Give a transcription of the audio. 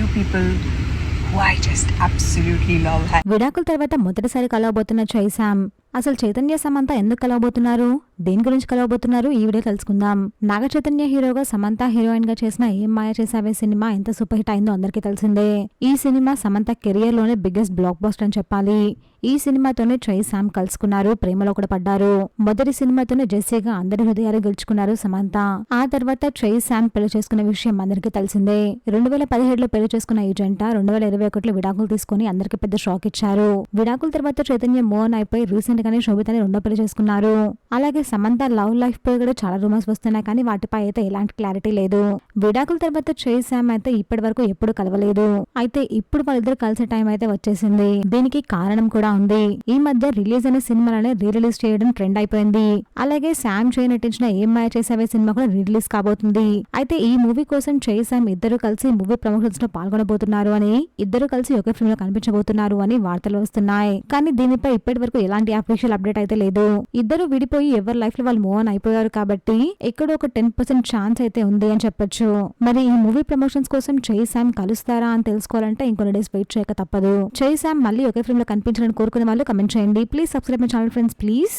few people who I just absolutely love. విడాకుల తర్వాత మొదటిసారి కలవబోతున్న చైసామ్ అసలు చైతన్య సమంత ఎందుకు కలవబోతున్నారు, దేని గురించి కలవబోతున్నారు ఈ వీడియో తెలుసుకుందాం. నాగ చైతన్య హీరోగా సమంత హీరోయిన్ గా చేసిన ఏం మాయ చేసావే సినిమా ఎంత సూపర్ హిట్ అయిందో అందరికీ తెలిసిందే. ఈ సినిమా సమంత కెరియర్ లోనే బిగ్గెస్ట్ బ్లాక్ బస్టర్ అని చెప్పాలి. ఈ సినిమాతోనే చైసామ్ కలుసుకున్నారు, ప్రేమలో కూడా పడ్డారు. మొదటి సినిమాతోనే జెస్సీగా అందరి హృదయాలు గెలుచుకున్నారు సమంత. ఆ తర్వాత చైసామ్ పెళ్లి చేసుకున్న విషయం అందరికీ తెలిసిందే. 2017లో పెళ్లి చేసుకున్న ఈ జంట 2021లో విడాకులు తీసుకుని అందరికి పెద్ద షాక్ ఇచ్చారు. విడాకుల తర్వాత చైతన్య మోహన్ అయిపోయి రీసెంట్ గానే శోభితని రెండో పెళ్లి చేసుకున్నారు. అలాగే సమంత లవ్ లైఫ్ పై కూడా చాలా రూమర్స్ వస్తున్నాయి, కానీ వాటిపై అయితే ఎలాంటి క్లారిటీ లేదు. విడాకుల తర్వాత చైసామ్ అయితే ఇప్పటి వరకు ఎప్పుడు కలవలేదు. అయితే ఇప్పుడు వాళ్ళిద్దరు కలిసే టైం అయితే వచ్చేసింది. దీనికి కారణం కూడా ఉంది. ఈ మధ్య రిలీజ్ అయిన సినిమాలనే రీ రిలీజ్ చేయడం ట్రెండ్ అయిపోయింది. అలాగే శామ్ చై నటించిన ఏం మాయ చేసావే సినిమా కూడా రీ రిలీజ్ కాబోతుంది. అయితే ఈ మూవీ కోసం చైసామ్ ఇద్దరు కలిసి మూవీ ప్రమోషన్స్ లో పాల్గొనబోతున్నారు అని, ఇద్దరు కలిసి ఒకే ఫిల్మ్ లో కనిపించబోతున్నారు అని వార్తలు వస్తున్నాయి. కానీ దీనిపై ఇప్పటి వరకు ఎలాంటి అఫీషియల్ అప్డేట్ అయితే లేదు. ఇద్దరు విడిపోయి ఎవరి లైఫ్ లో వాళ్ళు మూవ్ ఆన్ అయిపోయారు కాబట్టి ఎక్కడో ఒక 10% ఛాన్స్ అయితే ఉంది అని చెప్పొచ్చు. మరి ఈ మూవీ ప్రమోషన్స్ కోసం చైసామ్ కలుస్తారా అని తెలుసుకోవాలంటే ఇంకొన్ని డేస్ వెయిట్ చేయక తప్పదు. చైసామ్ మళ్ళీ ఒకే ఫిల్మ్ లో కనిపించాలని కోరుకునే వాళ్ళు కమెంట్ చేయండి. Please subscribe my channel friends please.